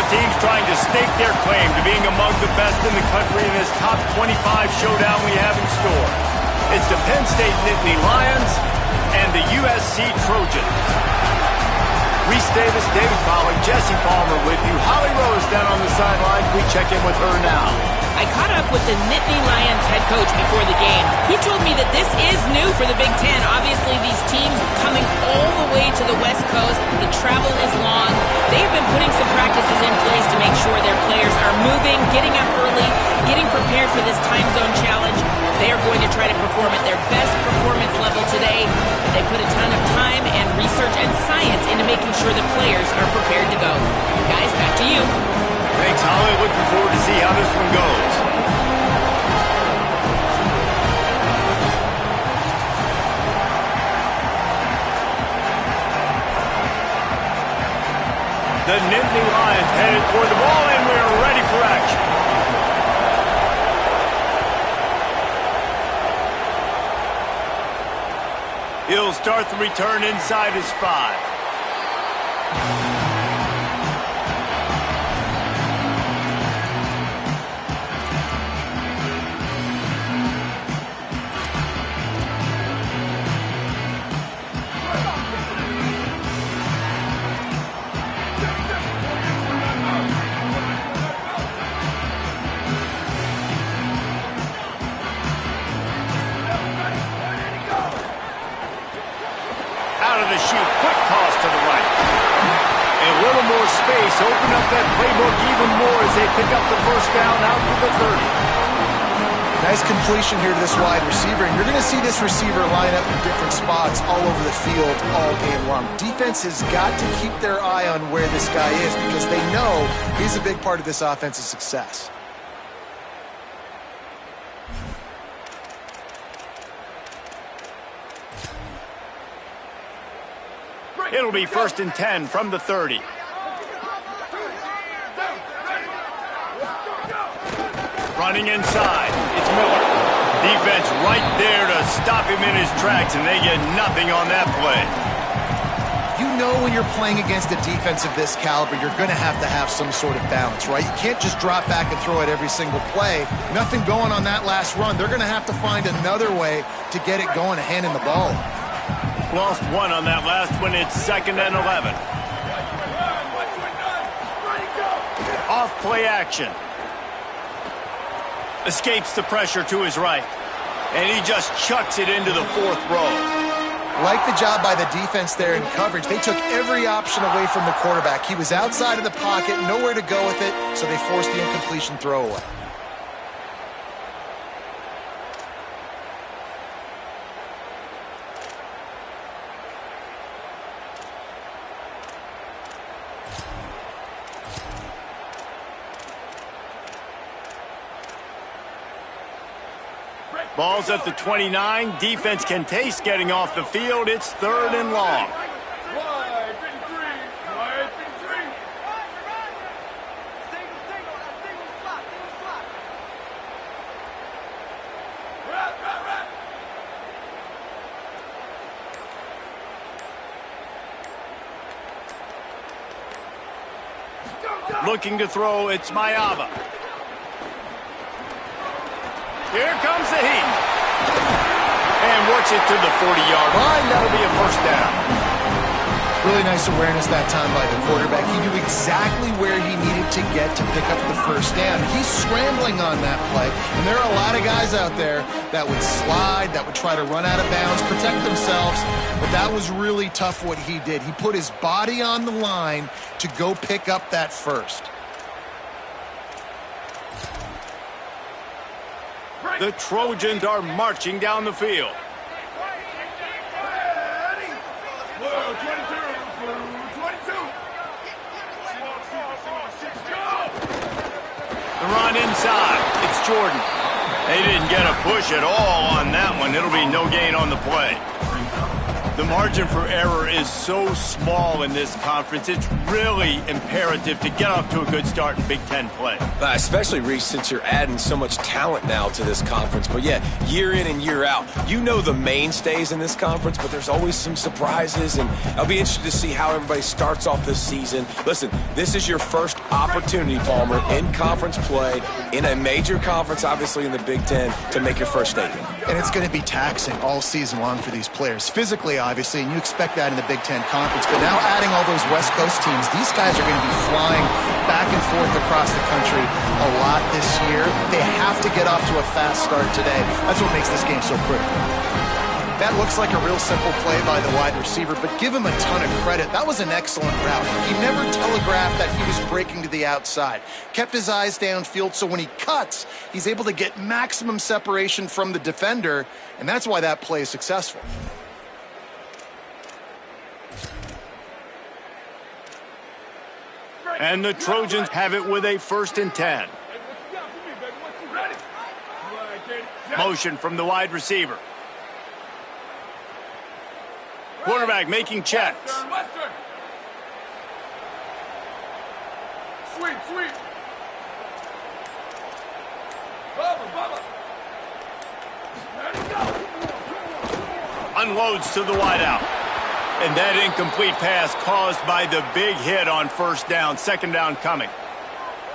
teams trying to stake their claim to being among the best in the country in this top 25 showdown we have in store. It's the Penn State Nittany Lions and the USC Trojans. Reese Davis, David Pollack, Jesse Palmer with you. Holly Rose down on the sidelines. We check in with her now. I caught up with the Nittany Lions head coach before the game. He told me that this is new for the Big Ten. Obviously, these teams coming all the way to the West Coast. The travel is long. They've been putting some practices in place to make sure their players are moving, getting up early, getting prepared for this time zone challenge. They are going to try to perform at their best performance level today. They put a ton of time and research and science into making sure the players are prepared to go. Guys, back to you. Thanks, Holly. Looking forward to see how this one goes. The Nittany Lions headed toward the ball, and we're ready for action. He'll start the return inside his 5. Open up that playbook even more as they pick up the first down out to the 30. Nice completion here to this wide receiver, and you're going to see this receiver line up in different spots all over the field all game long. Defense has got to keep their eye on where this guy is because they know he's a big part of this offense's success. It'll be 1st and 10 from the 30. Running inside, it's Miller. Defense right there to stop him in his tracks, and they get nothing on that play. You know when you're playing against a defense of this caliber, you're going to have some sort of balance, right? You can't just drop back and throw it every single play. Nothing going on that last run. They're going to have to find another way to get it going and handing the ball. Lost 1 on that last one. It's 2nd and 11. Off play action. Escapes the pressure to his right. And he just chucks it into the 4th row. Like the job by the defense there in coverage. They took every option away from the quarterback. He was outside of the pocket, nowhere to go with it, so they forced the incompletion throwaway. Ball's at the 29. Defense can taste getting off the field. It's 3rd and long. Looking to throw, it's Mayava. Here comes the heat. And works it to the 40-yard line. That'll be a 1st down. Really nice awareness that time by the quarterback. He knew exactly where he needed to get to pick up the 1st down. He's scrambling on that play. And there are a lot of guys out there that would slide, that would try to run out of bounds, protect themselves. But that was really tough what he did. He put his body on the line to go pick up that 1st. The Trojans are marching down the field. The run inside. It's Jordan. They didn't get a push at all on that one. It'll be no gain on the play. The margin for error is so small in this conference. It's really imperative to get off to a good start in Big Ten play. Especially, Reese, since you're adding so much talent now to this conference. But yeah, year in and year out, you know the mainstays in this conference, but there's always some surprises, and I'll be interested to see how everybody starts off this season. Listen, this is your first opportunity, Palmer, in conference play, in a major conference, obviously in the Big Ten, to make your first statement. And it's going to be taxing all season long for these players. Physically, obviously, and you expect that in the Big Ten Conference. But now adding all those West Coast teams, these guys are going to be flying back and forth across the country a lot this year. They have to get off to a fast start today. That's what makes this game so critical. That looks like a real simple play by the wide receiver, but give him a ton of credit. That was an excellent route. He never telegraphed that he was breaking to the outside. Kept his eyes downfield, so when he cuts, he's able to get maximum separation from the defender, and that's why that play is successful. And the Trojans have it with a 1st and 10. Motion from the wide receiver. Quarterback making checks. Western. Sweet. Bubba. Ready, go. Unloads to the wideout. And that incomplete pass caused by the big hit on 1st down. 2nd down coming.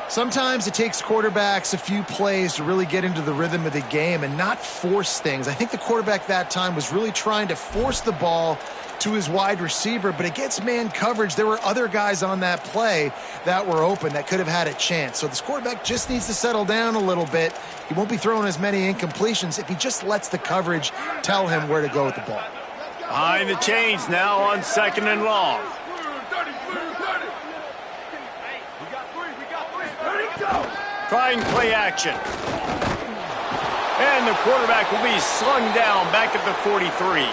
Sometimes it takes quarterbacks a few plays to really get into the rhythm of the game and not force things. I think the quarterback that time was really trying to force the ball to his wide receiver, but against man coverage, there were other guys on that play that were open that could have had a chance. So this quarterback just needs to settle down a little bit. He won't be throwing as many incompletions if he just lets the coverage tell him where to go with the ball. Behind the chains now on 2nd and long. Trying play action. And the quarterback will be slung down back at the 43.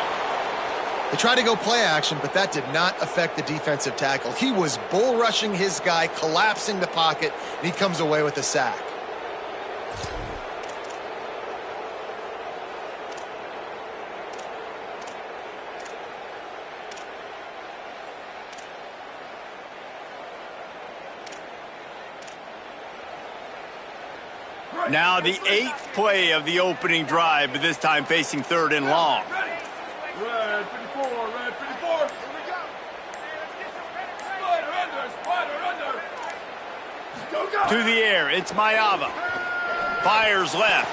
They tried to go play action, but that did not affect the defensive tackle. He was bull rushing his guy, collapsing the pocket, and he comes away with a sack. Now the 8th play of the opening drive, but this time facing 3rd and long. Red 54. Here we go. Spider under. Go. To the air, it's Mayava. Fires left.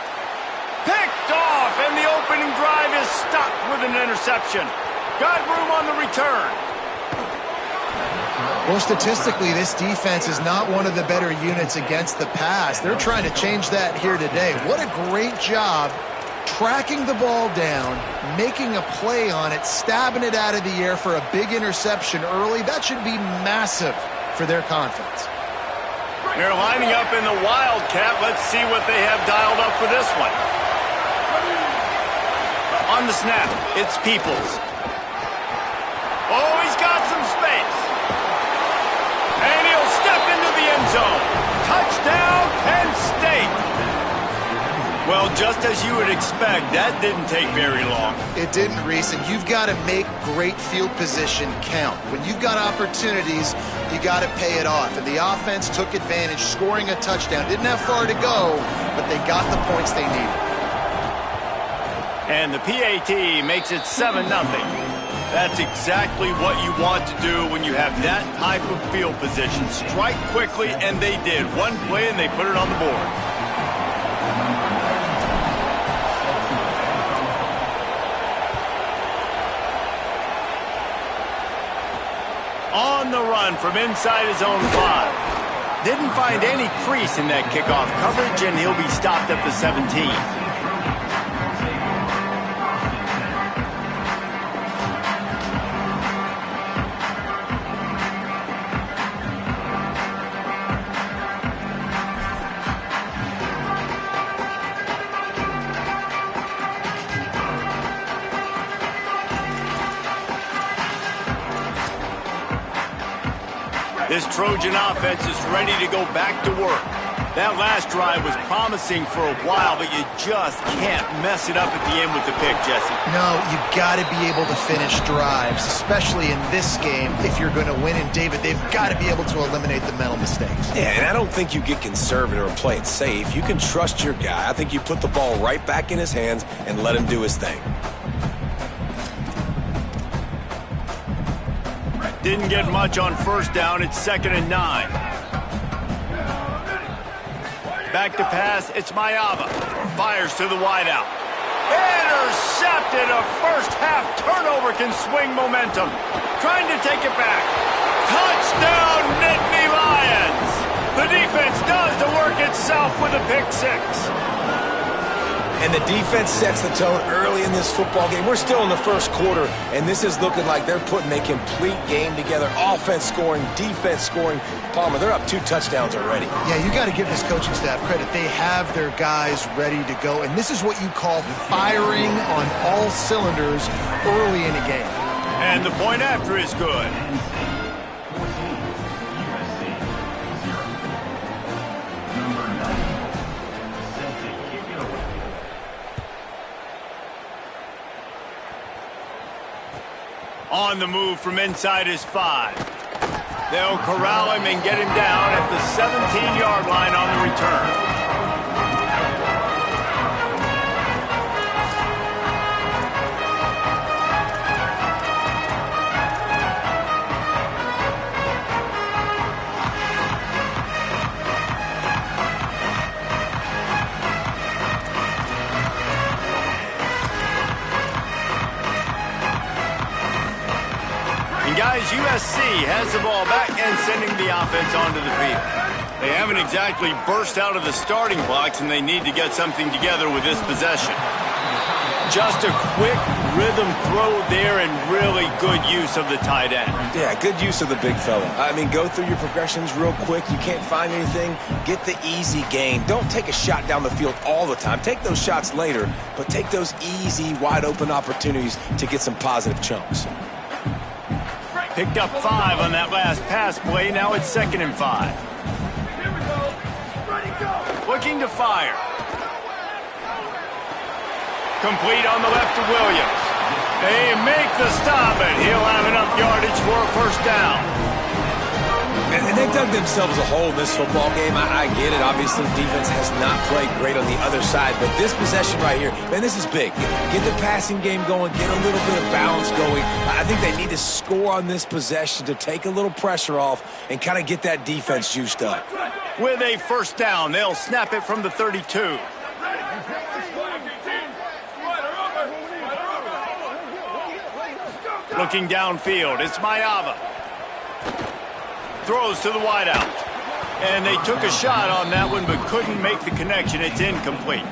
Picked off, and the opening drive is stopped with an interception. Got room on the return. Well, statistically, this defense is not one of the better units against the pass. They're trying to change that here today. What a great job tracking the ball down, making a play on it, stabbing it out of the air for a big interception early. That should be massive for their confidence. They're lining up in the Wildcat. Let's see what they have dialed up for this one. On the snap, it's Peoples. Oh, he's got some space. And he'll step into the end zone. Touchdown, Penn State. Well, just as you would expect, that didn't take very long. It didn't, Reese, and you've got to make great field position count. When you've got opportunities, you got to pay it off. And the offense took advantage, scoring a touchdown. Didn't have far to go, but they got the points they needed. And the PAT makes it 7-0. That's exactly what you want to do when you have that type of field position. Strike quickly, and they did. One play, and they put it on the board. On the run from inside his own 5. Didn't find any crease in that kickoff coverage, and he'll be stopped at the 17. This Trojan offense is ready to go back to work. That last drive was promising for a while, but you just can't mess it up at the end with the pick, Jesse. No, you got to be able to finish drives, especially in this game. If you're going to win, and David, they've got to be able to eliminate the mental mistakes. Yeah, and I don't think you get conservative or play it safe. You can trust your guy. I think you put the ball right back in his hands and let him do his thing. Didn't get much on first down. It's 2nd and 9. Back to pass. It's Mayava. Fires to the wideout. Intercepted. A first-half turnover can swing momentum. Trying to take it back. Touchdown, Nittany Lions. The defense does the work itself with a pick six. And the defense sets the tone early in this football game. We're still in the first quarter, and this is looking like they're putting a complete game together. Offense scoring, defense scoring. Palmer, they're up 2 touchdowns already. Yeah, you got to give this coaching staff credit. They have their guys ready to go, and this is what you call firing on all cylinders early in a game. And the point after is good. On the move from inside his 5. They'll corral him and get him down at the 17-yard line on the return. Guys, USC has the ball back and sending the offense onto the field. They haven't exactly burst out of the starting blocks, and they need to get something together with this possession. Just a quick rhythm throw there and really good use of the tight end. Yeah, good use of the big fella. I mean, go through your progressions real quick. You can't find anything. Get the easy gain. Don't take a shot down the field all the time. Take those shots later, but take those easy, wide-open opportunities to get some positive chunks. Picked up 5 on that last pass play. Now it's 2nd and 5. Here we go. Ready, go. Looking to fire. Complete on the left to Williams. They make the stop, and he'll have enough yardage for a first down. And they've dug themselves a hole in this football game. I get it. Obviously, defense has not played great on the other side. But this possession right here, man, this is big. Get the passing game going. Get a little bit of balance going. I think they need to score on this possession to take a little pressure off and kind of get that defense juiced up. With a first down, they'll snap it from the 32. Looking downfield, it's Mayava. Throws to the wideout. And they took a shot on that one but couldn't make the connection. It's incomplete.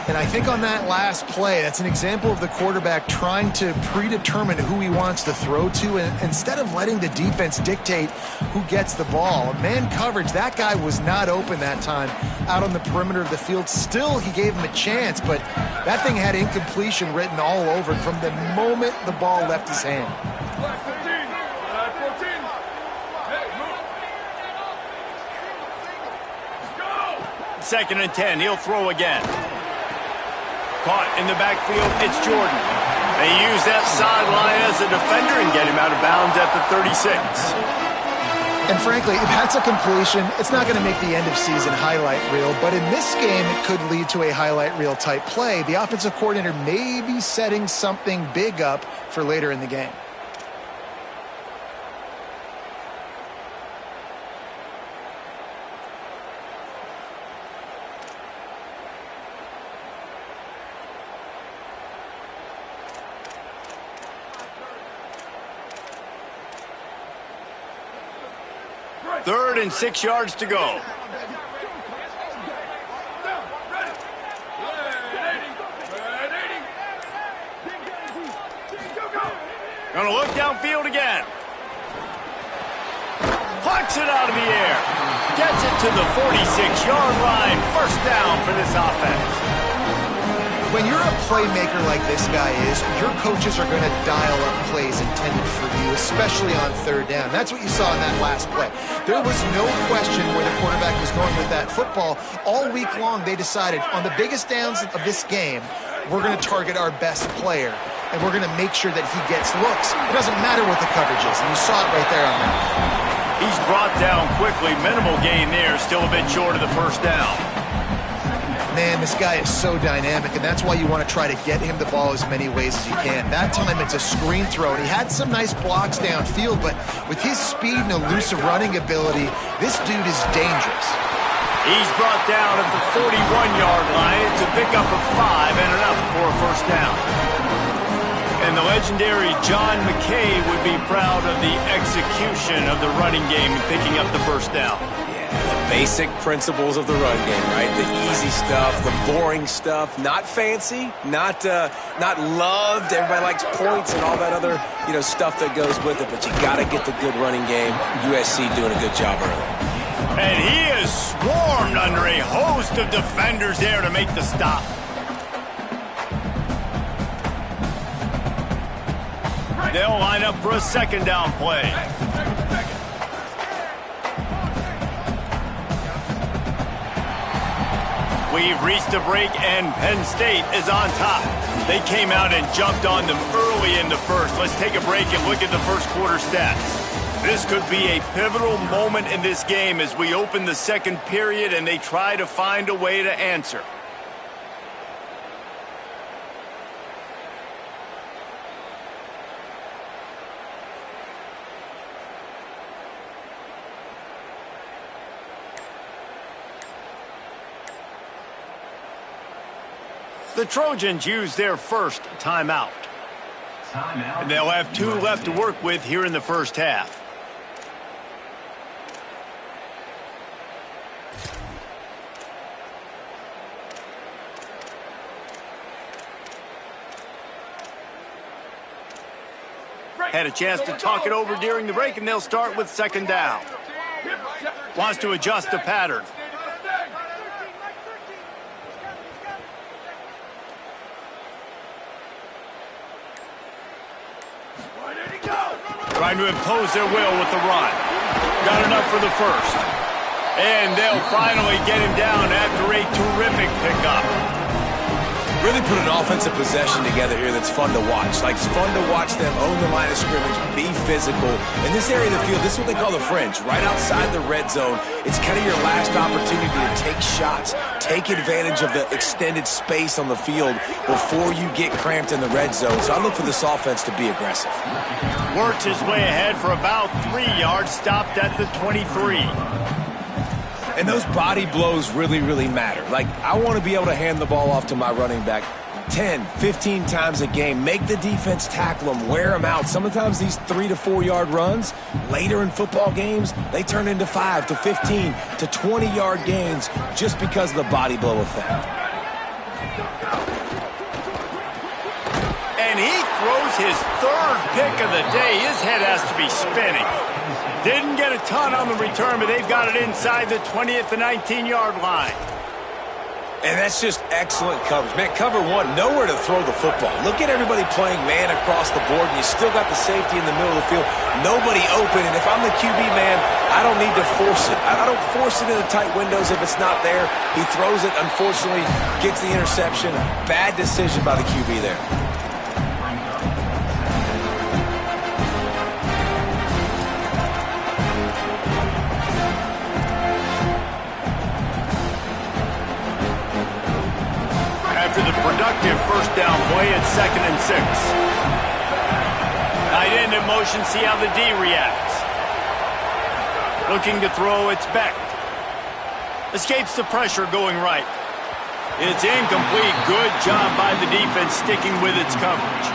And I think on that last play, that's an example of the quarterback trying to predetermine who he wants to throw to, and instead of letting the defense dictate who gets the ball. Man coverage, that guy was not open that time out on the perimeter of the field. Still, he gave him a chance, but that thing had incompletion written all over it from the moment the ball left his hand. 2nd and 10. He'll throw again. Caught in the backfield. It's Jordan. They use that sideline as a defender and get him out of bounds at the 36. And frankly, if that's a completion, it's not going to make the end of season highlight reel. But in this game, it could lead to a highlight reel type play. The offensive coordinator may be setting something big up for later in the game. Third and 6 yards to go. Gonna look downfield again. Plucks it out of the air. Gets it to the 46-yard line. First down for this offense. When you're a playmaker like this guy is, your coaches are going to dial up plays intended for you, especially on third down. That's what you saw in that last play. There was no question where the quarterback was going with that football. All week long, they decided on the biggest downs of this game, we're going to target our best player, and we're going to make sure that he gets looks. It doesn't matter what the coverage is, and you saw it right there on that. He's brought down quickly. Minimal gain there, still a bit short of the first down. Man, this guy is so dynamic, and that's why you want to try to get him the ball as many ways as you can. That time it's a screen throw, and he had some nice blocks downfield, but with his speed and elusive running ability, this dude is dangerous. He's brought down at the 41-yard line. It's a pickup of 5 and enough for a first down. And the legendary John McKay would be proud of the execution of the running game and picking up the first down. The basic principles of the run game, right? The easy stuff, the boring stuff, not fancy, not loved. Everybody likes points and all that other, stuff that goes with it, but you got to get the good running game. USC doing a good job early. And he is swarmed under a host of defenders there to make the stop. They'll line up for a second down play. We've reached a break, and Penn State is on top. They came out and jumped on them early in the first. Let's take a break and look at the first quarter stats. This could be a pivotal moment in this game as we open the second period and they try to find a way to answer. The Trojans use their first timeout. And they'll have 2 left to work with here in the first half. Had a chance to talk it over during the break, and they'll start with second down. Wants to adjust the pattern. Trying to impose their will with the run. Got enough for the first. And they'll finally get him down after a terrific pickup. Really put an offensive possession together here that's fun to watch. Like, it's fun to watch them own the line of scrimmage, be physical. In this area of the field, this is what they call the fringe, right outside the red zone. It's kind of your last opportunity to take shots, take advantage of the extended space on the field before you get cramped in the red zone. So I look for this offense to be aggressive. Works his way ahead for about 3 yards, stopped at the 23. And those body blows really, really matter. Like, I want to be able to hand the ball off to my running back 10, 15 times a game. Make the defense tackle them, wear them out. Sometimes these 3 to 4 yard runs, later in football games, they turn into 5 to 15 to 20 yard gains just because of the body blow effect. And he throws his 3rd pick of the day. His head has to be spinning. Didn't get a ton on the return, but they've got it inside the 20 at the 19-yard line. And that's just excellent coverage. Man, cover 1, nowhere to throw the football. Look at everybody playing man across the board, and you still got the safety in the middle of the field. Nobody open, and if I'm the QB, man, I don't need to force it. I don't force it into tight windows if it's not there. He throws it, unfortunately, gets the interception. Bad decision by the QB there. After the productive first down play at 2nd and 6. Tight end in motion, see how the D reacts. Looking to throw, it's Beck. Escapes the pressure going right. It's incomplete. Good job by the defense sticking with its coverage.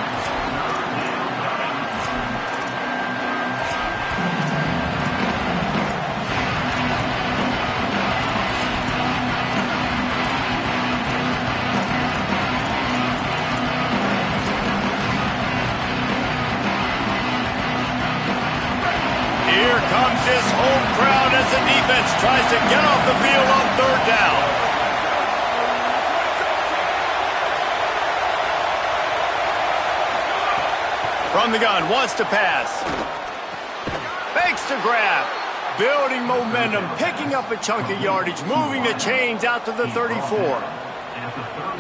Comes this home crowd as the defense tries to get off the field on 3rd down. From the gun, wants to pass. Fakes to grab. Building momentum, picking up a chunk of yardage, moving the chains out to the 34.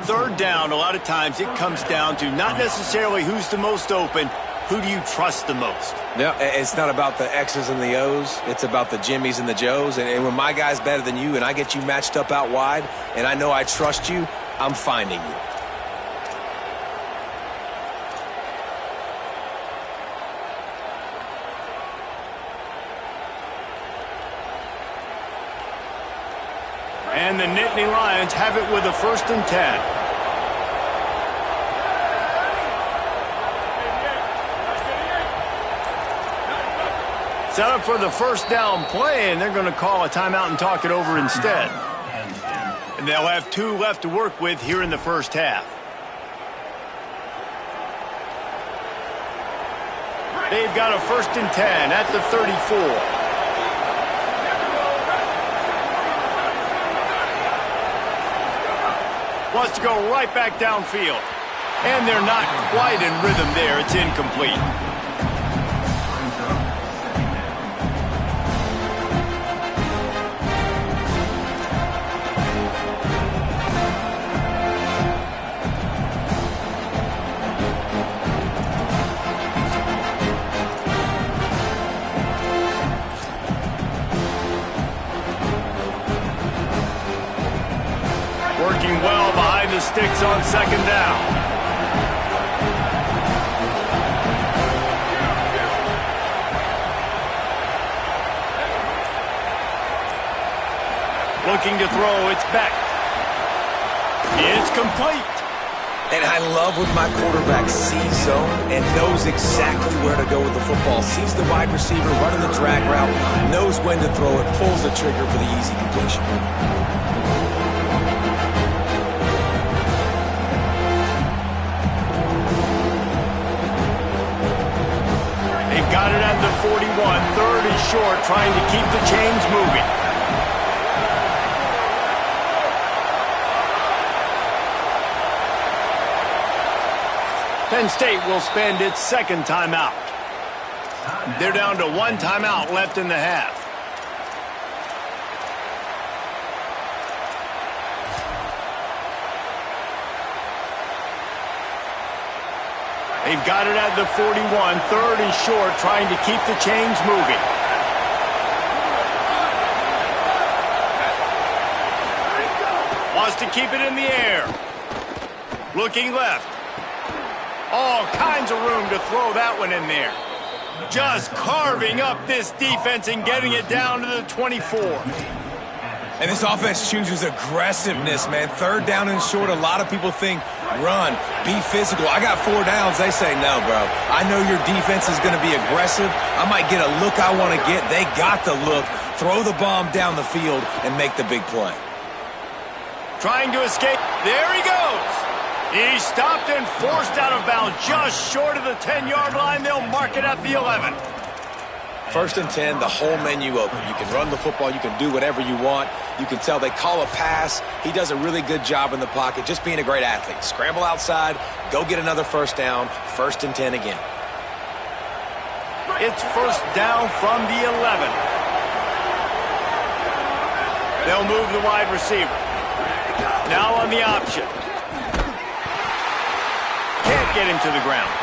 Third down, a lot of times it comes down to not necessarily who's the most open, who do you trust the most? No, it's not about the X's and the O's. It's about the Jimmys and the Joes. And when my guy's better than you and I get you matched up out wide and I know I trust you, I'm finding you. And the Nittany Lions have it with a 1st and 10. Set up for the first down play, and they're going to call a timeout and talk it over instead. And they'll have 2 left to work with here in the first half. They've got a 1st and 10 at the 34. Wants to go right back downfield. And they're not quite in rhythm there. It's incomplete. Working well behind the sticks on 2nd down. Looking to throw, it's Beck. It's complete. And I love when my quarterback sees zone and knows exactly where to go with the football. Sees the wide receiver running the drag route, knows when to throw it, pulls the trigger for the easy completion. Got it at the 41. 3rd and short, trying to keep the chains moving. Penn State will spend its 2nd timeout. They're down to 1 timeout left in the half. They've got it at the 41, 3rd and short, trying to keep the chains moving. Wants to keep it in the air. Looking left. All kinds of room to throw that one in there. Just carving up this defense and getting it down to the 24. And this offense chooses aggressiveness, man. 3rd down and short, a lot of people think run, be physical. I got 4 downs. They say, no, bro. I know your defense is going to be aggressive. I might get a look I want to get. They got the look. Throw the bomb down the field and make the big play. Trying to escape. There he goes. He stopped and forced out of bounds just short of the 10-yard line. They'll mark it at the 11. 1st and 10, the whole menu open. You can run the football. You can do whatever you want. You can tell they call a pass. He does a really good job in the pocket, just being a great athlete. Scramble outside, go get another 1st down, 1st and 10 again. It's 1st down from the 11. They'll move the wide receiver. Now on the option. Can't get him to the ground.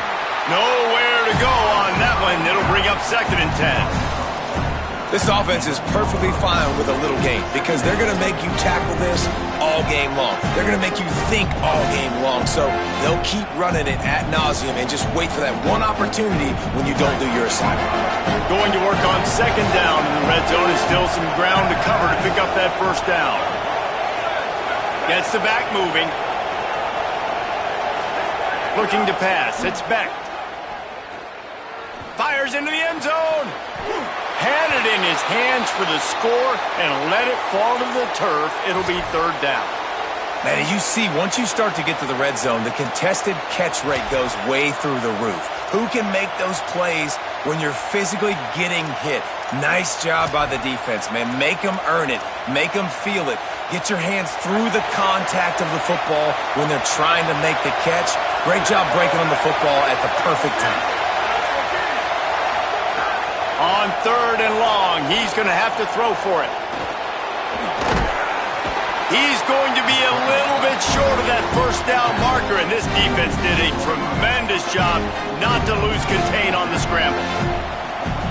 Nowhere to go on that one. It'll bring up 2nd and 10. This offense is perfectly fine with a little game because they're going to make you tackle this all game long. They're going to make you think all game long. So they'll keep running it ad nauseum and just wait for that one opportunity when you don't do your assignment. Going to work on 2nd down in the red zone is still some ground to cover to pick up that 1st down. Gets the back moving. Looking to pass. It's Beck. Fires into the end zone. Had it in his hands for the score and let it fall to the turf. It'll be 3rd down. Man, you see, once you start to get to the red zone, the contested catch rate goes way through the roof. Who can make those plays when you're physically getting hit? Nice job by the defense, man. Make them earn it. Make them feel it. Get your hands through the contact of the football when they're trying to make the catch. Great job breaking on the football at the perfect time. On 3rd and long, he's going to have to throw for it. He's going to be a little bit short of that first down marker, and this defense did a tremendous job not to lose contain on the scramble.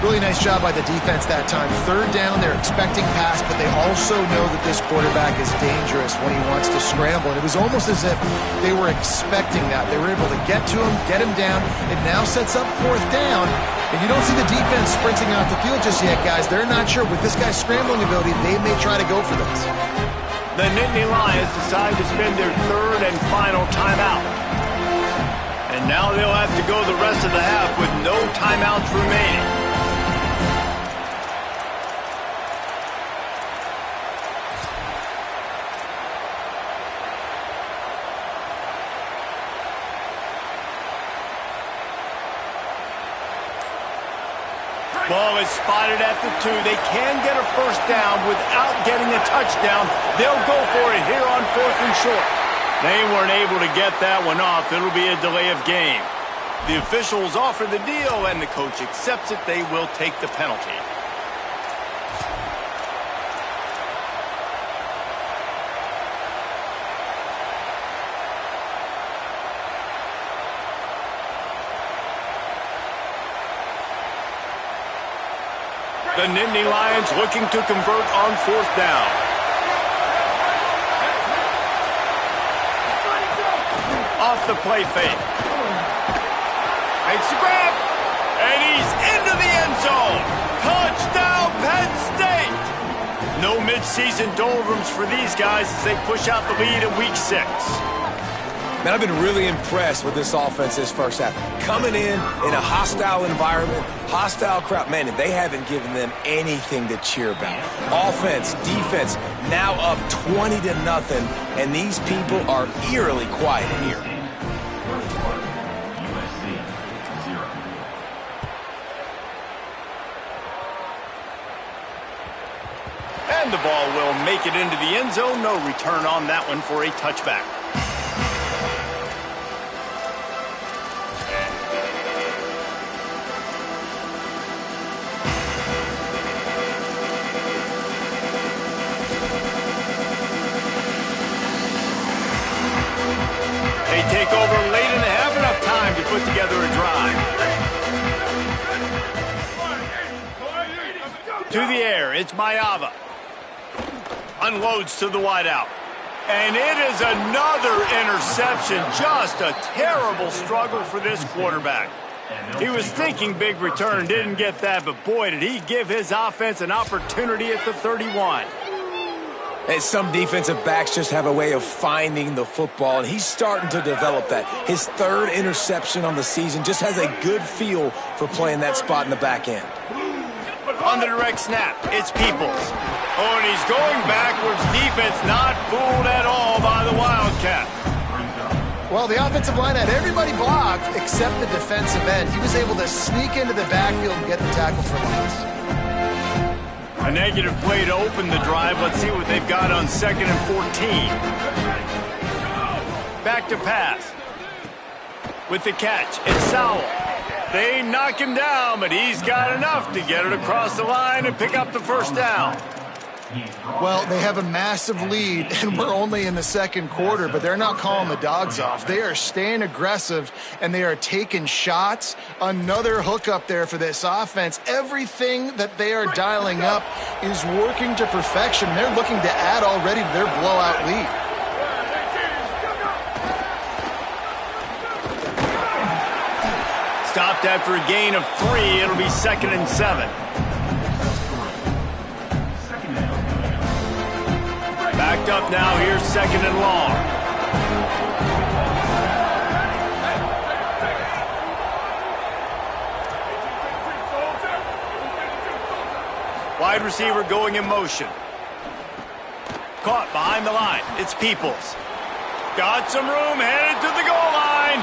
Really nice job by the defense that time. 3rd down, they're expecting pass, but they also know that this quarterback is dangerous when he wants to scramble. And it was almost as if they were expecting that. They were able to get to him, get him down. It now sets up 4th down. And you don't see the defense sprinting out the field just yet, guys. They're not sure. With this guy's scrambling ability, they may try to go for this. The Nittany Lions decide to spend their 3rd and final timeout. And now they'll have to go the rest of the half with no timeouts remaining. Ball is spotted at the 2. They can get a first down without getting a touchdown. They'll go for it here on 4th and short. They weren't able to get that one off. It'll be a delay of game. The officials offer the deal, and the coach accepts it. They will take the penalty. The Nittany Lions looking to convert on 4th down. Off the play fake. Makes the grab. And he's into the end zone. Touchdown, Penn State. No midseason doldrums for these guys as they push out the lead in Week 6. Man, I've been really impressed with this offense this first half. Coming in a hostile environment, hostile crowd, man, and they haven't given them anything to cheer about. Offense, defense, now up 20-0, and these people are eerily quiet in here. And the ball will make it into the end zone. No return on that one for a touchback. They take over late and they have enough time to put together a drive. To the air, it's Mayava. Unloads to the wideout. And it is another interception. Just a terrible struggle for this quarterback. He was thinking big return, didn't get that, but boy, did he give his offense an opportunity at the 31. And some defensive backs just have a way of finding the football, and he's starting to develop that. His 3rd interception on the season, just has a good feel for playing that spot in the back end. On the direct snap, it's Peoples. Oh, and he's going backwards. Defense not fooled at all by the Wildcat. Well, the offensive line had everybody blocked except the defensive end. He was able to sneak into the backfield and get the tackle for loss. A negative play to open the drive. Let's see what they've got on 2nd and 14. Back to pass. With the catch, it's Sowell. They knock him down, but he's got enough to get it across the line and pick up the first down. Well, they have a massive lead, and we're only in the 2nd quarter, but they're not calling the dogs off. They are staying aggressive, and they are taking shots. Another hookup there for this offense. Everything that they are dialing up is working to perfection. They're looking to add already to their blowout lead. Stopped after a gain of 3. It'll be 2nd and 7. Backed up now, here's 2nd and long. Wide receiver going in motion. Caught behind the line. It's Peoples. Got some room, headed to the goal line.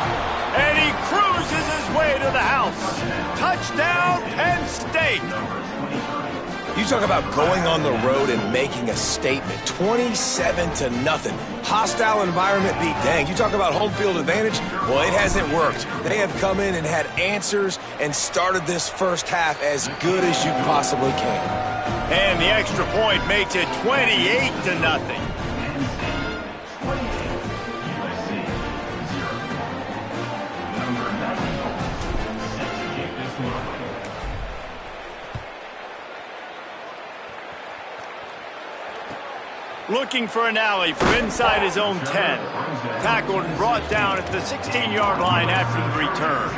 And he cruises his way to the house. Touchdown, Penn State. You talk about going on the road and making a statement. 27-0. Hostile environment be danged. You talk about home field advantage? Well, it hasn't worked. They have come in and had answers and started this first half as good as you possibly can. And the extra point makes it 28-0. Looking for an alley from inside his own 10. Tackled and brought down at the 16-yard line after the return.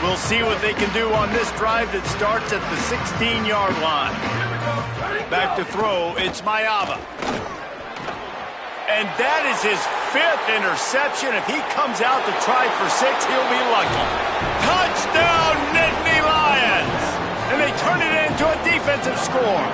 We'll see what they can do on this drive that starts at the 16-yard line. Back to throw, it's Maiava. And that is his 5th interception. If he comes out to try for 6, he'll be lucky. Touchdown, Nittany Lions! And they turn it into a defensive score.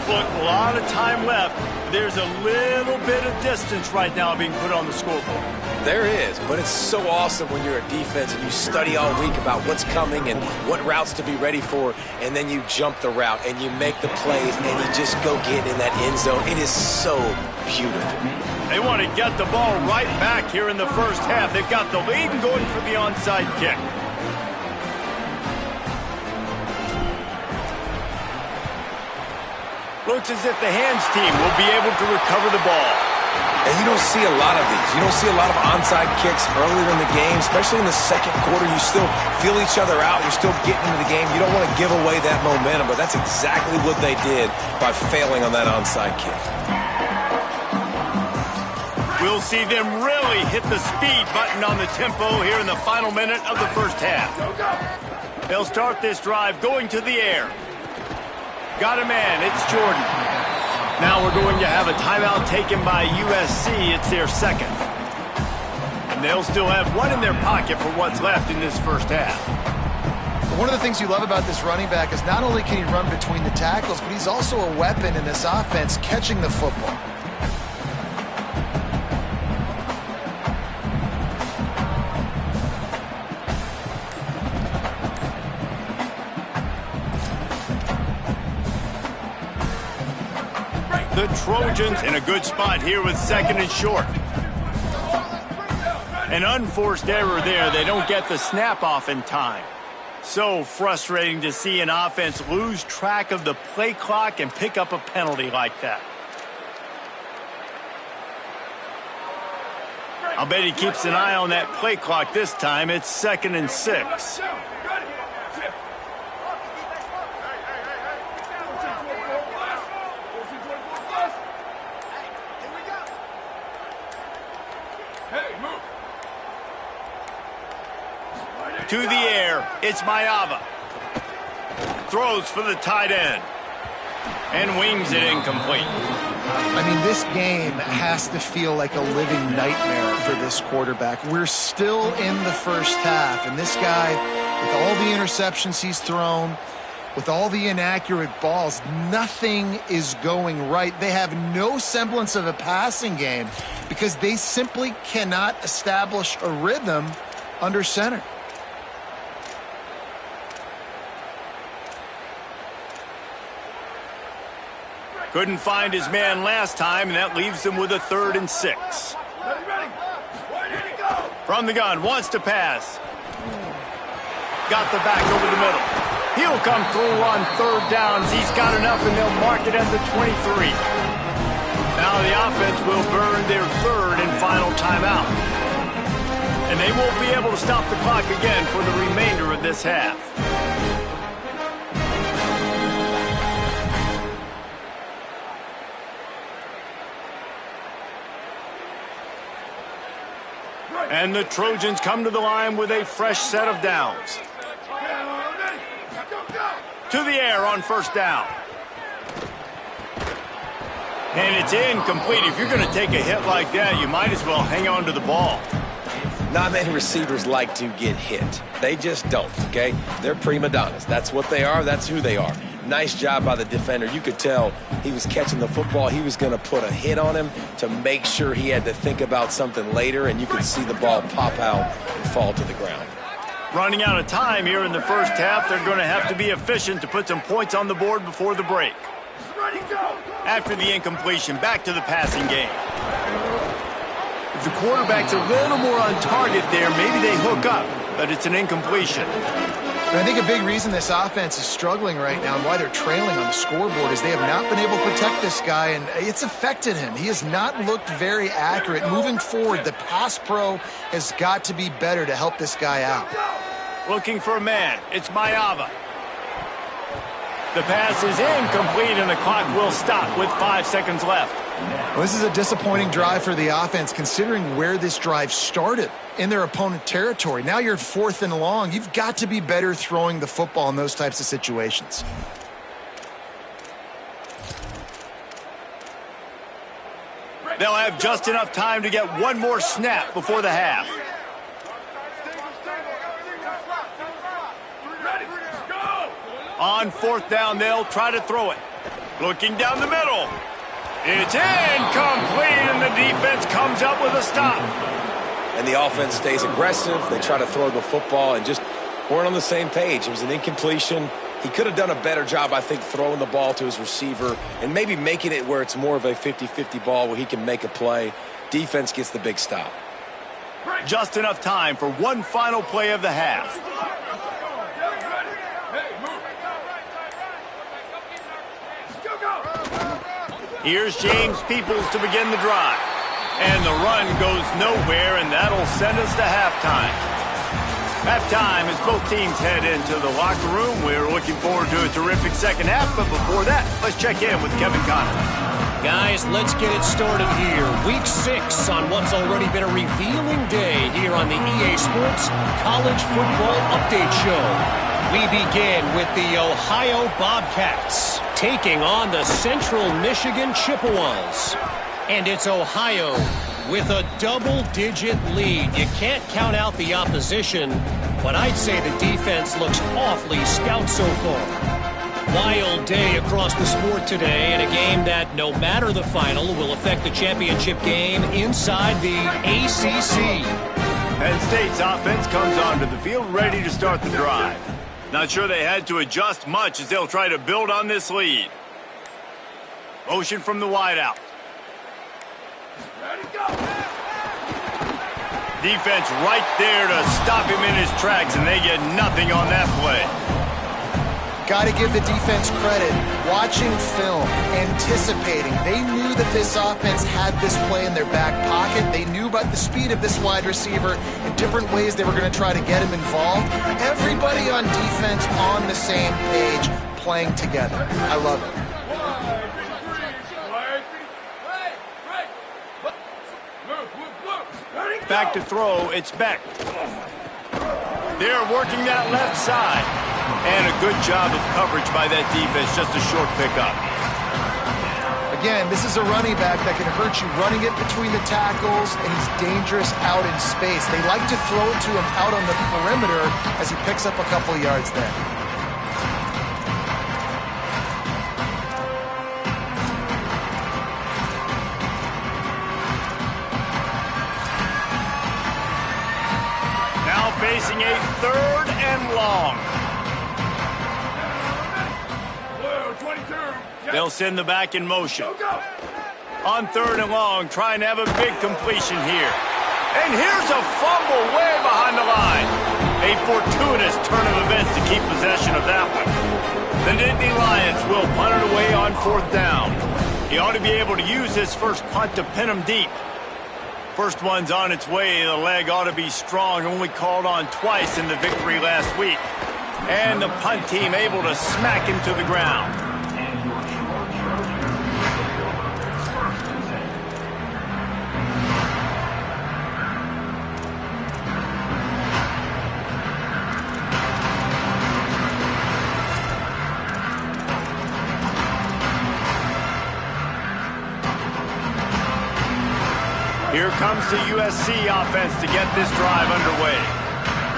Look, a lot of time left. There's a little bit of distance right now being put on the scoreboard. There is, but it's so awesome when you're a defense and you study all week about what's coming and what routes to be ready for, and then you jump the route and you make the plays and you just go get in that end zone. It is so beautiful. They want to get the ball right back here in the first half. They've got the lead and going for the onside kick. Looks as if the hands team will be able to recover the ball. And you don't see a lot of these. You don't see a lot of onside kicks earlier in the game, especially in the second quarter. You still feel each other out. You're still getting into the game. You don't want to give away that momentum, but that's exactly what they did by failing on that onside kick. We'll see them really hit the speed button on the tempo here in the final minute of the first half. They'll start this drive going to the air. Got a man, it's Jordan. Now we're going to have a timeout taken by USC. It's their second. And they'll still have one in their pocket for what's left in this first half. One of the things you love about this running back is not only can he run between the tackles, but he's also a weapon in this offense catching the football. The Trojans in a good spot here with second and short. An unforced error there. They don't get the snap off in time. So frustrating to see an offense lose track of the play clock and pick up a penalty like that. I'll bet he keeps an eye on that play clock this time. It's 2nd and 6. To the air, it's Maiava. Throws for the tight end. And wings it incomplete. I mean, this game has to feel like a living nightmare for this quarterback. We're still in the first half, and this guy, with all the interceptions he's thrown, with all the inaccurate balls, nothing is going right. They have no semblance of a passing game because they simply cannot establish a rhythm under center. Couldn't find his man last time, and that leaves him with a 3rd and 6. From the gun, wants to pass. Got the back over the middle. He'll come through on 3rd downs. He's got enough, and they'll mark it at the 23. Now the offense will burn their 3rd and final timeout. And they won't be able to stop the clock again for the remainder of this half. And the Trojans come to the line with a fresh set of downs. To the air on 1st down. And it's incomplete. If you're going to take a hit like that, you might as well hang on to the ball. Not many receivers like to get hit. They just don't, okay? They're prima donnas. That's what they are. That's who they are. Nice job by the defender. You could tell he was catching the football. He was going to put a hit on him to make sure he had to think about something later, and you could see the ball pop out and fall to the ground. Running out of time here in the first half, they're going to have to be efficient to put some points on the board before the break. Ready, go! After the incompletion, back to the passing game. If the quarterback's a little more on target there, maybe they hook up, but it's an incompletion. And I think a big reason this offense is struggling right now and why they're trailing on the scoreboard is they have not been able to protect this guy, and it's affected him. He has not looked very accurate. Moving forward, the pass pro has got to be better to help this guy out. Looking for a man. It's Mayava. The pass is incomplete, and the clock will stop with 5 seconds left. Well, this is a disappointing drive for the offense considering where this drive started in their opponent territory. Now you're 4th and long. You've got to be better throwing the football in those types of situations. They'll have just enough time to get one more snap before the half. On 4th down, they'll try to throw it. Looking down the middle. It's incomplete, and the defense comes up with a stop. And the offense stays aggressive. They try to throw the football and just weren't on the same page. It was an incompletion. He could have done a better job, I think, throwing the ball to his receiver and maybe making it where it's more of a 50-50 ball where he can make a play. Defense gets the big stop. Just enough time for one final play of the half. Here's James Peoples to begin the drive. And the run goes nowhere, and that'll send us to halftime. Halftime as both teams head into the locker room. We're looking forward to a terrific second half, but before that, let's check in with Kevin Connolly. Guys, let's get it started here. Week 6 on what's already been a revealing day here on the EA Sports College Football Update Show. We begin with the Ohio Bobcats taking on the Central Michigan Chippewas. And it's Ohio with a double-digit lead. You can't count out the opposition, but I'd say the defense looks awfully stout so far. Wild day across the sport today, and a game that, no matter the final, will affect the championship game inside the ACC. Penn State's offense comes onto the field ready to start the drive. Not sure they had to adjust much as they'll try to build on this lead. Motion from the wideout. Ready, go! Defense right there to stop him in his tracks, and they get nothing on that play. Got to give the defense credit. Watching film, anticipating. They knew that this offense had this play in their back pocket. They knew about the speed of this wide receiver and different ways they were going to try to get him involved. Everybody on defense on the same page, playing together. I love it. Back to throw, it's Beck. They're working that left side. And a good job of coverage by that defense, just a short pickup. Again, this is a running back that can hurt you running it between the tackles, and he's dangerous out in space. They like to throw it to him out on the perimeter as he picks up a couple of yards there. Now facing a 3rd and long. They'll send the back in motion. On 3rd and long, trying to have a big completion here. And here's a fumble way behind the line. A fortuitous turn of events to keep possession of that one. The Nittany Lions will punt it away on 4th down. He ought to be able to use his first punt to pin him deep. First one's on its way. The leg ought to be strong. Only called on twice in the victory last week. And the punt team able to smack him to the ground. Here comes the USC offense to get this drive underway.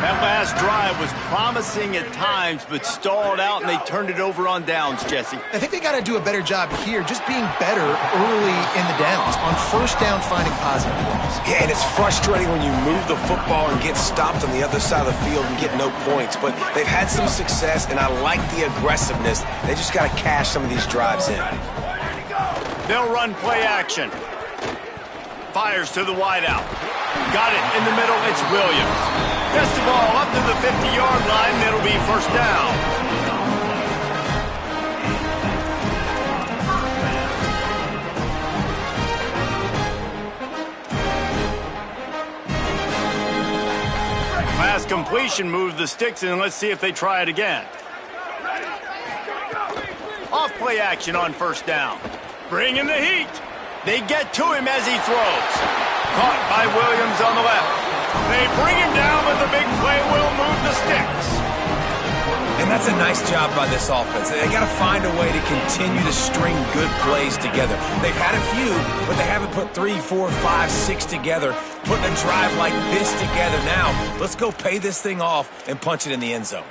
That last drive was promising at times, but stalled out, and they turned it over on downs, Jesse. I think they got to do a better job here, just being better early in the downs, on first down finding positive plays. Yeah, and it's frustrating when you move the football and get stopped on the other side of the field and get no points. But they've had some success, and I like the aggressiveness. They just got to cash some of these drives in. They'll run play action. Fires to the wideout. Got it in the middle. It's Williams. Gets the ball up to the 50-yard line, and it'll be first down. Pass completion moves the sticks, and let's see if they try it again. Off play action on first down. Bring in the heat. They get to him as he throws. Caught by Williams on the left. They bring him down, but the big play will move the sticks. And that's a nice job by this offense. They got to find a way to continue to string good plays together. They've had a few, but they haven't put 3, 4, 5, 6 together, putting a drive like this together. Now, let's go pay this thing off and punch it in the end zone.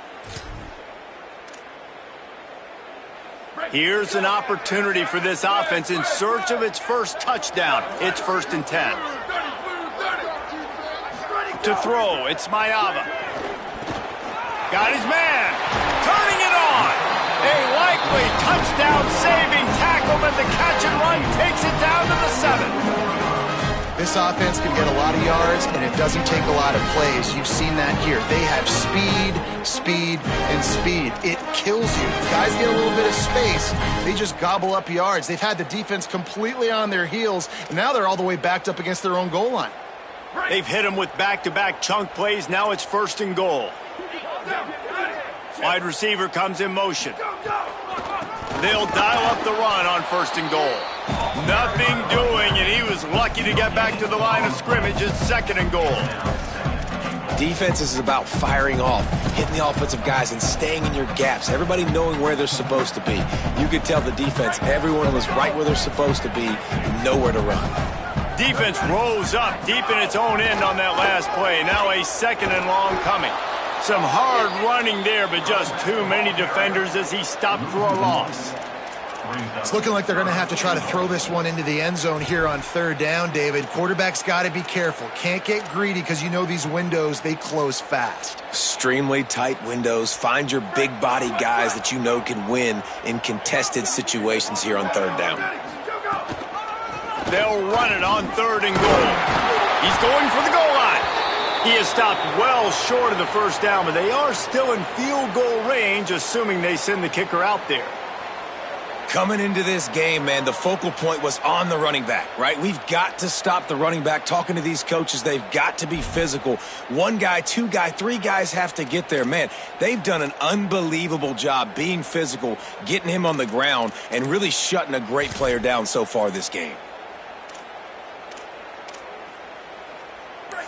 Here's an opportunity for this offense in search of its first touchdown. It's 1st and 10. To throw, it's Mayava. Got his man. Turning it on. A likely touchdown-saving tackle, but the catch and run takes it down to the 7. This offense can get a lot of yards, and it doesn't take a lot of plays. You've seen that here. They have speed, speed, and speed. It kills you. If guys get a little bit of space, they just gobble up yards. They've had the defense completely on their heels, and now they're all the way backed up against their own goal line. They've hit them with back-to-back chunk plays. Now it's 1st and goal. Wide receiver comes in motion. They'll dial up the run on 1st and goal. Nothing doing, and he was lucky to get back to the line of scrimmage. It's 2nd and goal. Defense is about firing off, hitting the offensive guys, and staying in your gaps. Everybody knowing where they're supposed to be. You could tell the defense, everyone was right where they're supposed to be, nowhere to run. Defense rose up deep in its own end on that last play. Now a 2nd and long coming. Some hard running there, but just too many defenders as he stopped for a loss. It's looking like they're going to have to try to throw this one into the end zone here on 3rd down, David. Quarterback's got to be careful. Can't get greedy because you know these windows, they close fast. Extremely tight windows. Find your big body guys that you know can win in contested situations here on 3rd down. They'll run it on 3rd and goal. He's going for the goal line. He has stopped well short of the first down, but they are still in field goal range, assuming they send the kicker out there. Coming into this game, man, the focal point was on the running back, right? We've got to stop the running back. Talking to these coaches, they've got to be physical. 1 guy, 2 guy, 3 guys have to get there. Man, they've done an unbelievable job being physical, getting him on the ground, and really shutting a great player down so far this game.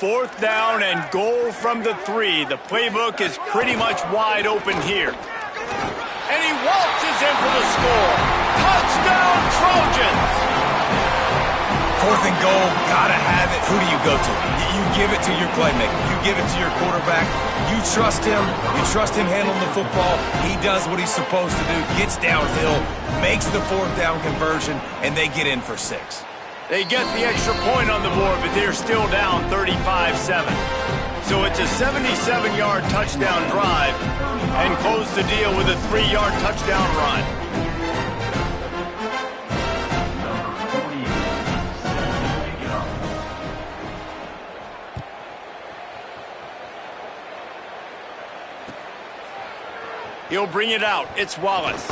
4th down and goal from the 3. The playbook is pretty much wide open here. And he waltzes in for the score. Touchdown, Trojans! 4th and goal, gotta have it. Who do you go to? You give it to your playmaker. You give it to your quarterback. You trust him. You trust him handling the football. He does what he's supposed to do, gets downhill, makes the 4th down conversion, and they get in for 6. They get the extra point on the board, but they're still down 35-7. So it's a 77-yard touchdown drive and close the deal with a 3-yard touchdown run. He'll bring it out. It's Wallace.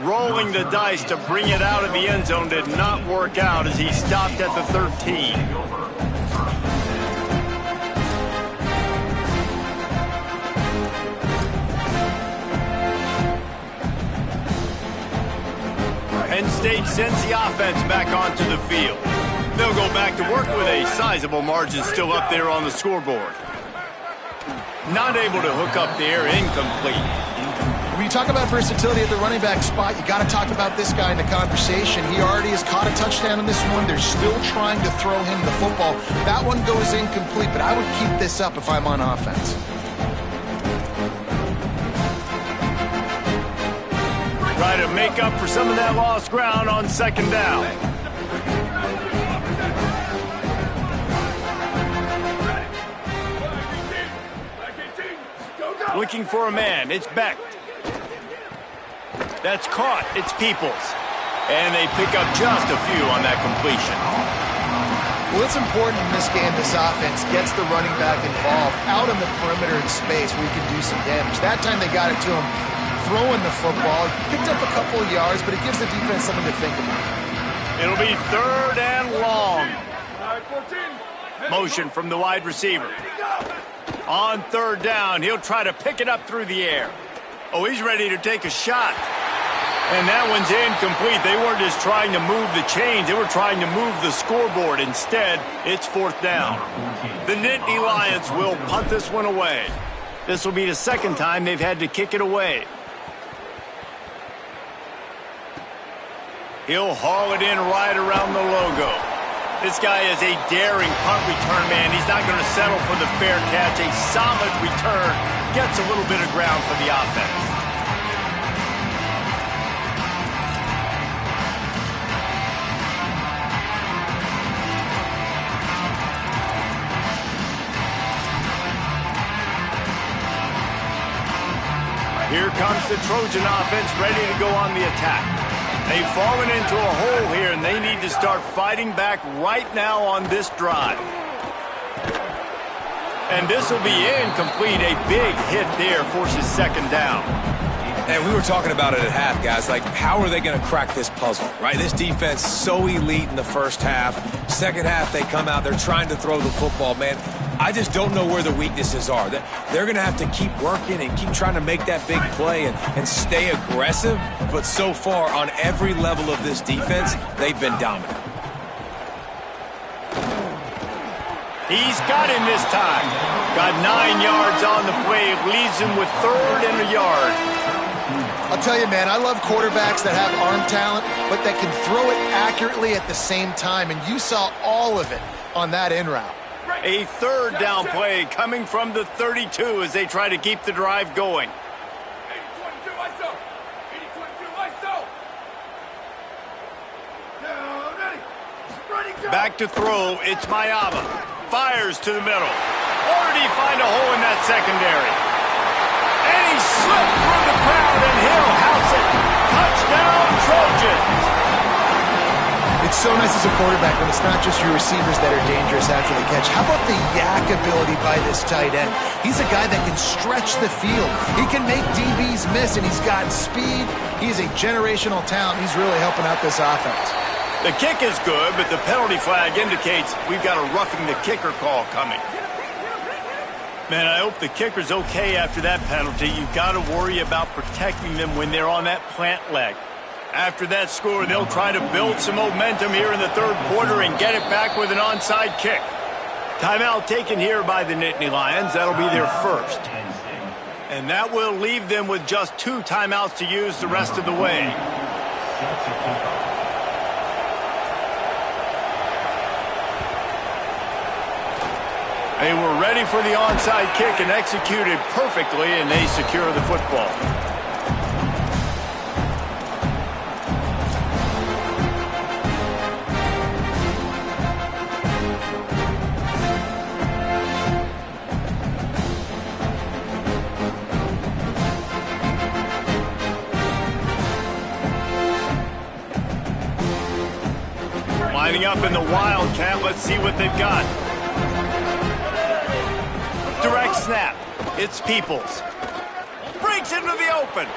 Rolling the dice to bring it out of the end zone did not work out as he stopped at the 13. Penn State sends the offense back onto the field. They'll go back to work with a sizable margin still up there on the scoreboard. Not able to hook up there, incomplete. when you talk about versatility at the running back spot, you got to talk about this guy in the conversation. He already has caught a touchdown in this one. They're still trying to throw him the football. That one goes incomplete, but I would keep this up if I'm on offense. Try to make up for some of that lost ground on second down. Looking for a man. It's Beck. That's caught. It's Peoples. And they pick up just a few on that completion. Well, it's important in this game this offense gets the running back involved out in the perimeter in space where he can do some damage. That time they got it to him throwing the football. Picked up a couple of yards, but it gives the defense something to think about. It'll be third and long. Motion from the wide receiver. On third down, he'll try to pick it up through the air. Oh, he's ready to take a shot. And that one's incomplete. They weren't just trying to move the chains. They were trying to move the scoreboard. Instead, it's fourth down. The Nittany Lions will punt this one away. This will be the second time they've had to kick it away. He'll haul it in right around the logo. This guy is a daring punt return man. He's not going to settle for the fair catch. A solid return. Gets a little bit of ground for the offense. Here comes the Trojan offense ready to go on the attack. They've fallen into a hole here, and they need to start fighting back right now on this drive. And this will be incomplete. A big hit there forces second down. And we were talking about it at half, guys. Like, how are they going to crack this puzzle, right? This defense so elite in the first half. Second half, they come out. They're trying to throw the football, man. I just don't know where the weaknesses are. They're going to have to keep working and keep trying to make that big play and stay aggressive. But so far, on every level of this defense, they've been dominant. He's got him this time. Got 9 yards on the play. It leaves him with third and a yard. I'll tell you, man, I love quarterbacks that have arm talent, but that can throw it accurately at the same time. And you saw all of it on that in route. A third down play coming from the 32 as they try to keep the drive going. 80-22 ISO. 80-22 ISO. Down, ready. Ready, go. Back to throw. It's Mayaba. Fires to the middle. Or did he find a hole in that secondary? And he slipped through the crowd, and he'll house it. Touchdown, Trojans. It's so nice as a quarterback when it's not just your receivers that are dangerous after the catch. How about the yak ability by this tight end? He's a guy that can stretch the field. He can make DBs miss, and he's got speed. He's a generational talent. He's really helping out this offense. The kick is good, but the penalty flag indicates we've got a roughing the kicker call coming. Man, I hope the kicker's okay after that penalty. You've got to worry about protecting them when they're on that plant leg. After that score, they'll try to build some momentum here in the third quarter and get it back with an onside kick. Timeout taken here by the Nittany Lions. That'll be their first. And that will leave them with just 2 timeouts to use the rest of the way. They were ready for the onside kick and executed perfectly, and they secure the football. Lining up in the Wildcat. Let's see what they've got. Direct snap. It's Peoples. Breaks into the open.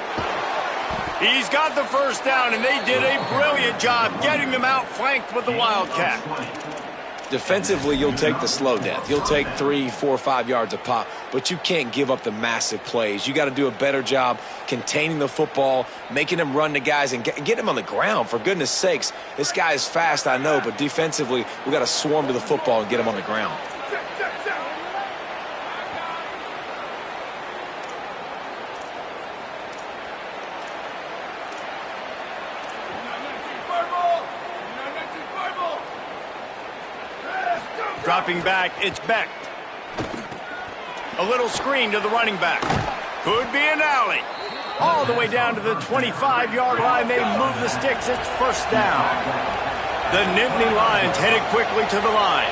He's got the first down, and they did a brilliant job getting them outflanked with the Wildcat. Defensively, you'll take the slow death. You'll take 3, 4, 5 yards a pop, but you can't give up the massive plays. You got to do a better job containing the football, making them run the guys, and get them on the ground, for goodness sakes. This guy is fast, I know, but defensively, we got to swarm to the football and get him on the ground. Dropping back, it's Beck. A little screen to the running back. Could be an alley. All the way down to the 25-yard line. They move the sticks. It's first down. The Nittany Lions headed quickly to the line.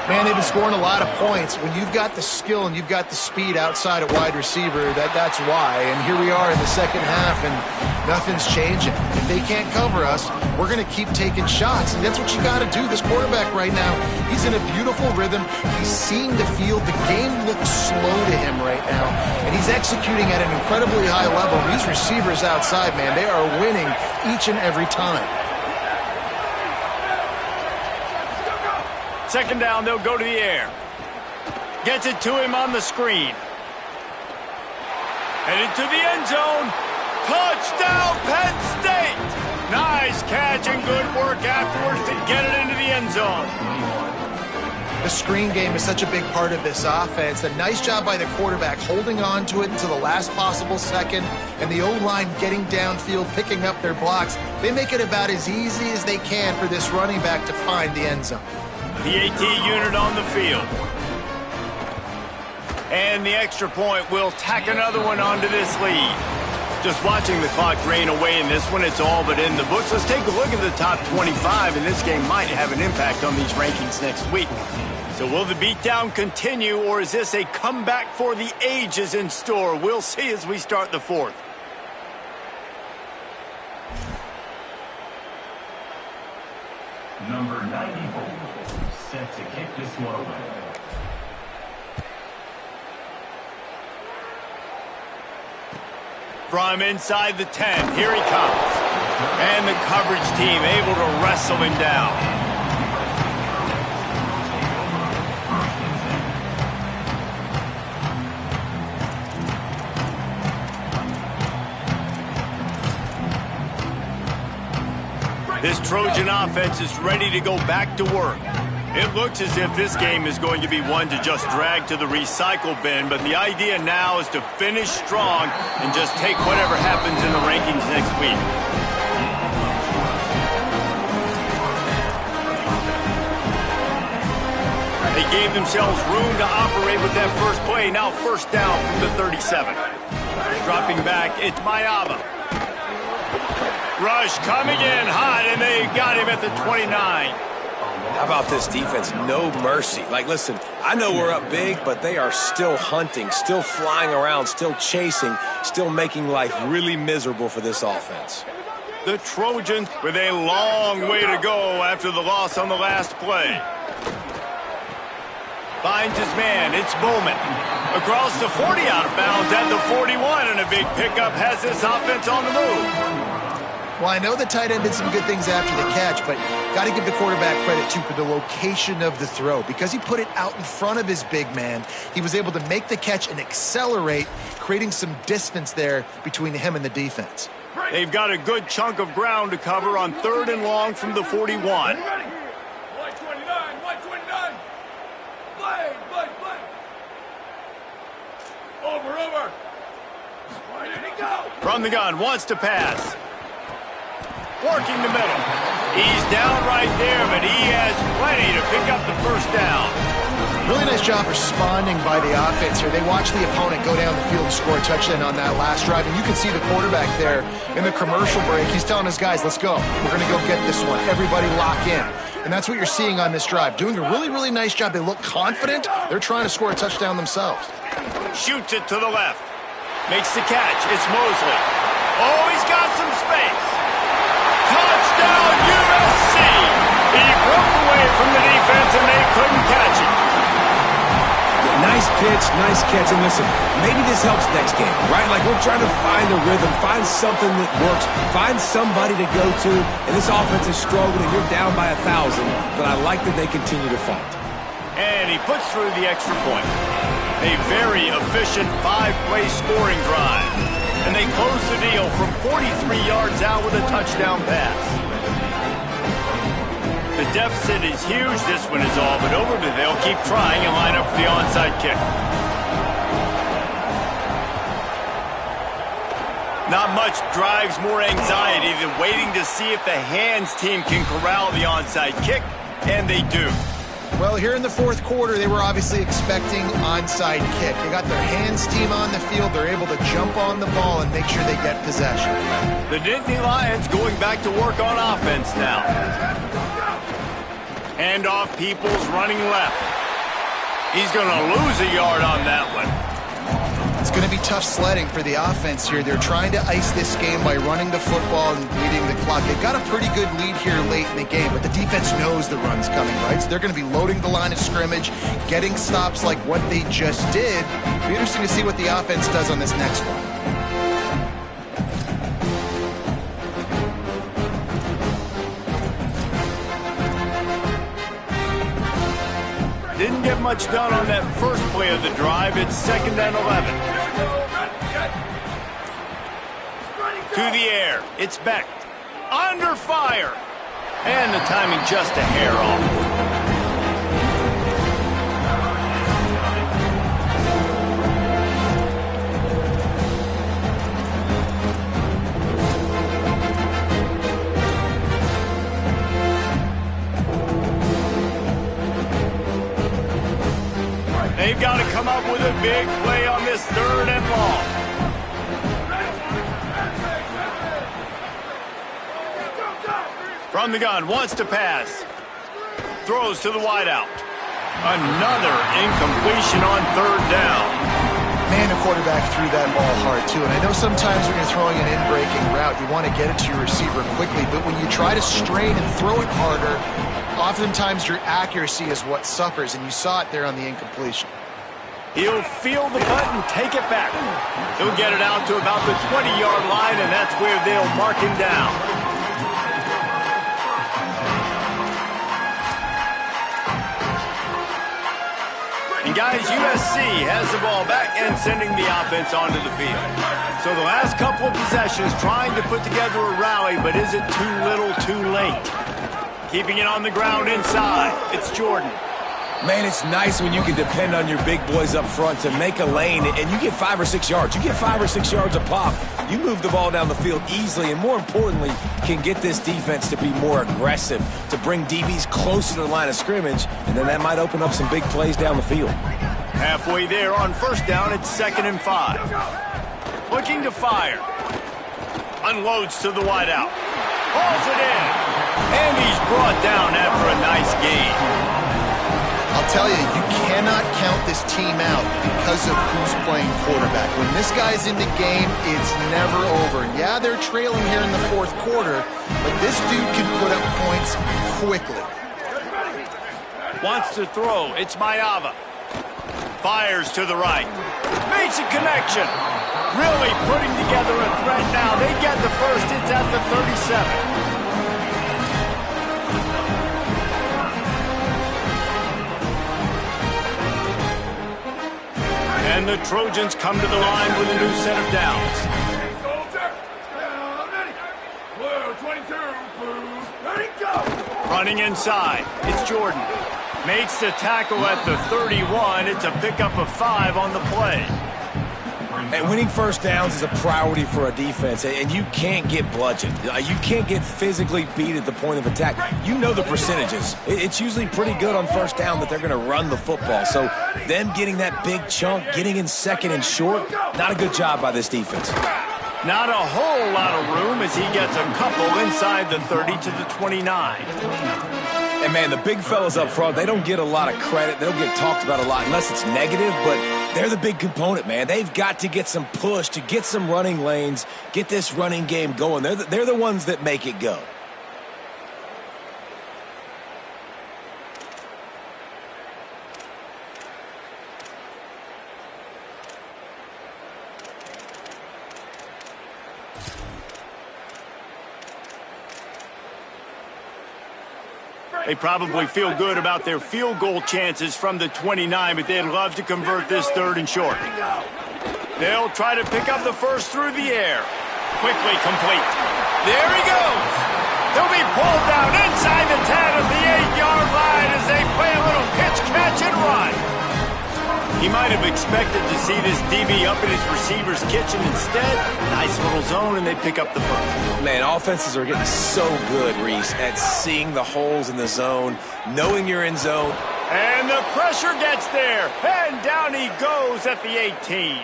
Man, they've been scoring a lot of points. When you've got the skill and you've got the speed outside at wide receiver, that's why. And here we are in the second half, and nothing's changing. If they can't cover us, we're going to keep taking shots. And that's what you got to do. This quarterback right now, he's in a beautiful rhythm. He's seeing the field. The game looks slow to him right now. And he's executing at an incredibly high level. These receivers outside, man, they are winning each and every time. Second down, they'll go to the air. Gets it to him on the screen. Headed to the end zone. Touchdown, Penn State! Nice catch and good work afterwards to get it into the end zone. The screen game is such a big part of this offense. A nice job by the quarterback holding on to it until the last possible second, and the O-line getting downfield, picking up their blocks. They make it about as easy as they can for this running back to find the end zone. The AT unit on the field. And the extra point will tack another one onto this lead. Just watching the clock drain away in this one, it's all but in the books. Let's take a look at the top 25, and this game might have an impact on these rankings next week. So will the beatdown continue, or is this a comeback for the ages in store? We'll see as we start the fourth. Number 94, set to kick this one away. From inside the 10, here he comes. And the coverage team able to wrestle him down. This Trojan offense is ready to go back to work. It looks as if this game is going to be one to just drag to the recycle bin, but the idea now is to finish strong and just take whatever happens in the rankings next week. They gave themselves room to operate with that first play. Now first down from the 37. Dropping back, it's Mayava. Rush coming in hot, and they got him at the 29. How about this defense? No mercy. Like, listen, I know we're up big, but they are still hunting, still flying around, still chasing, still making life really miserable for this offense. The Trojans with a long way to go after the loss on the last play. Finds his man. It's Bowman. Across the 40 out of bounds at the 41, and a big pickup has this offense on the move. Well, I know the tight end did some good things after the catch, but got to give the quarterback credit, too, for the location of the throw. Because he put it out in front of his big man, he was able to make the catch and accelerate, creating some distance there between him and the defense. They've got a good chunk of ground to cover on 3rd and long from the 41. 129, 129. Play. Over. Where did he go? From the gun, wants to pass. Working the middle. He's down right there, but he has plenty to pick up the first down. Really nice job responding by the offense here. They watched the opponent go down the field and score a touchdown on that last drive, and you can see the quarterback there in the commercial break. He's telling his guys, let's go. We're going to go get this one. Everybody lock in. And that's what you're seeing on this drive. Doing a really, really nice job. They look confident. They're trying to score a touchdown themselves. Shoots it to the left. Makes the catch. It's Mosley. Oh, he's got some space. Touchdown, USC! He broke away from the defense, and they couldn't catch it. Yeah, nice pitch, nice catch. And listen, maybe this helps next game, right? Like, we're trying to find a rhythm, find something that works, find somebody to go to. And this offense is struggling, and you're down by 1,000. But I like that they continue to fight. And he puts through the extra point. A very efficient 5-play scoring drive. And they close the deal from 43 yards out with a touchdown pass. The deficit is huge. This one is all but over, but they'll keep trying and line up for the onside kick. Not much drives more anxiety than waiting to see if the hands team can corral the onside kick, and they do. Well, here in the fourth quarter, they were obviously expecting onside kick. They got their hands team on the field. They're able to jump on the ball and make sure they get possession. The Nittany Lions going back to work on offense now. Handoff, Peoples running left. He's going to lose a yard on that one. It's going to be tough sledding for the offense here. They're trying to ice this game by running the football and beating the clock. They've got a pretty good lead here late in the game, but the defense knows the run's coming, right? So they're going to be loading the line of scrimmage, getting stops like what they just did. It'll be interesting to see what the offense does on this next one. Didn't get much done on that first play of the drive. It's 2nd and 11. To the air. It's Beck. Under fire. And the timing just a hair off. They've got to come up with a big play on this 3rd and long. From the gun, wants to pass. Throws to the wideout. Another incompletion on 3rd down. Man, the quarterback threw that ball hard, too. And I know sometimes when you're throwing an in-breaking route, you want to get it to your receiver quickly. But when you try to strain and throw it harder, oftentimes your accuracy is what suffers, and you saw it there on the incompletion. He'll feel the button, take it back. He'll get it out to about the 20-yard line, and that's where they'll mark him down. And guys, USC has the ball back and sending the offense onto the field. So the last couple of possessions trying to put together a rally, but is it too little, too late? Keeping it on the ground inside. It's Jordan. Man, it's nice when you can depend on your big boys up front to make a lane, and you get 5 or 6 yards. You get 5 or 6 yards a pop. You move the ball down the field easily, and more importantly, can get this defense to be more aggressive, to bring DBs closer to the line of scrimmage, and then that might open up some big plays down the field. Halfway there on 1st down, it's 2nd and 5. Looking to fire. Unloads to the wideout. Hauls it in. And he's brought down after a nice gain. I'll tell you, you cannot count this team out because of who's playing quarterback. When this guy's in the game, it's never over. Yeah, they're trailing here in the 4th quarter, but this dude can put up points quickly. Wants to throw. It's Mayava. Fires to the right. Makes a connection. Really putting together a threat now. They get the first. It's at the 37. And the Trojans come to the line with a new set of downs. Running inside, it's Jordan. Makes the tackle at the 31. It's a pickup of 5 on the play. And winning 1st downs is a priority for a defense, and you can't get bludgeoned. You can't get physically beat at the point of attack. You know the percentages. It's usually pretty good on 1st down that they're going to run the football. So them getting that big chunk, getting in 2nd and short, not a good job by this defense. Not a whole lot of room as he gets a couple inside the 30 to the 29. And, man, the big fellas up front, they don't get a lot of credit. They don't get talked about a lot unless it's negative, but they're the big component, man. They've got to get some push, to get some running lanes, get this running game going. They're the ones that make it go. They probably feel good about their field goal chances from the 29, but they'd love to convert this 3rd and short. They'll try to pick up the first through the air. Quickly complete. There he goes. He'll be pulled down inside the 10 of the 8-yard line as they play a little pitch, catch, and run. He might have expected to see this DB up in his receiver's kitchen. Instead, nice little zone, and they pick up the first. Man, offenses are getting so good, Reese, at seeing the holes in the zone, knowing you're in zone, And the pressure gets there. And down he goes at the 18.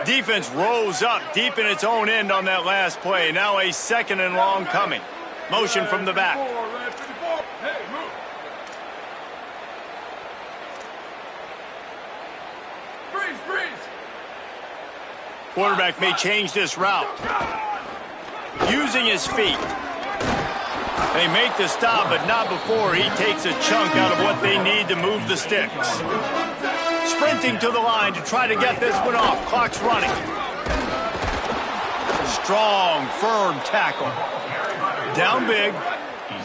Defense rose up deep in its own end on that last play. Now a 2nd and long coming. Motion from the back. Quarterback may change this route. Using his feet. They make the stop, but not before he takes a chunk out of what they need to move the sticks. Sprinting to the line to try to get this one off. Clock's running. Strong, firm tackle. Down big.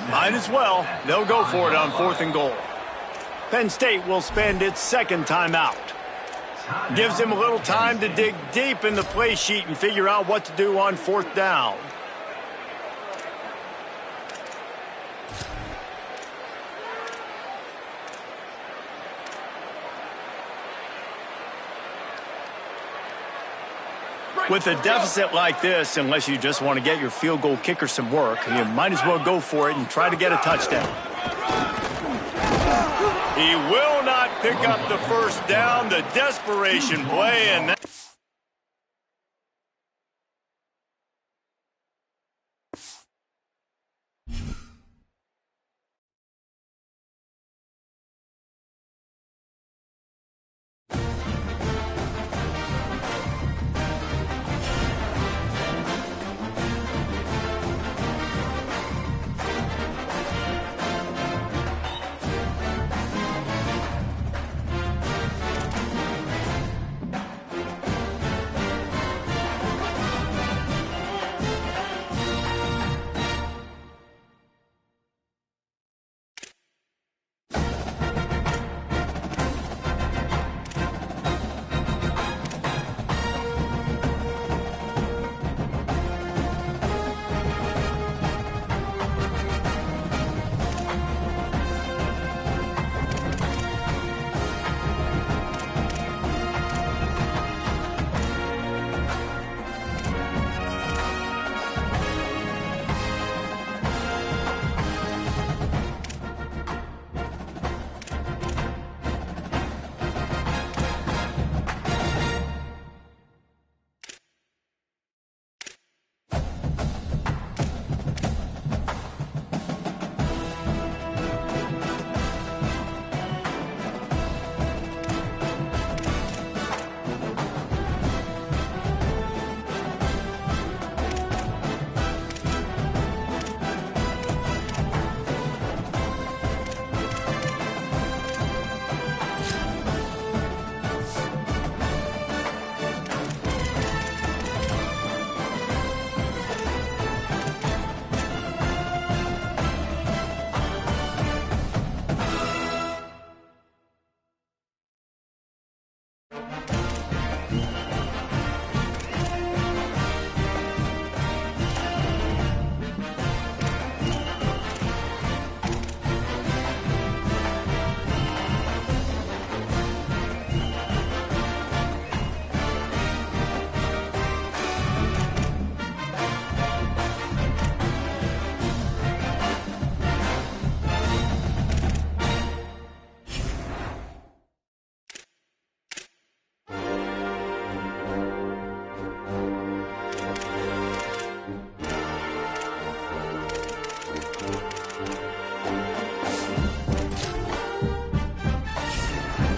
Might as well. They'll go for it on 4th and goal. Penn State will spend its 2nd timeout. Gives him a little time to dig deep in the play sheet and figure out what to do on 4th down. With a deficit like this, unless you just want to get your field goal kicker some work, you might as well go for it and try to get a touchdown. He will not pick up the 1st down. The desperation play, and that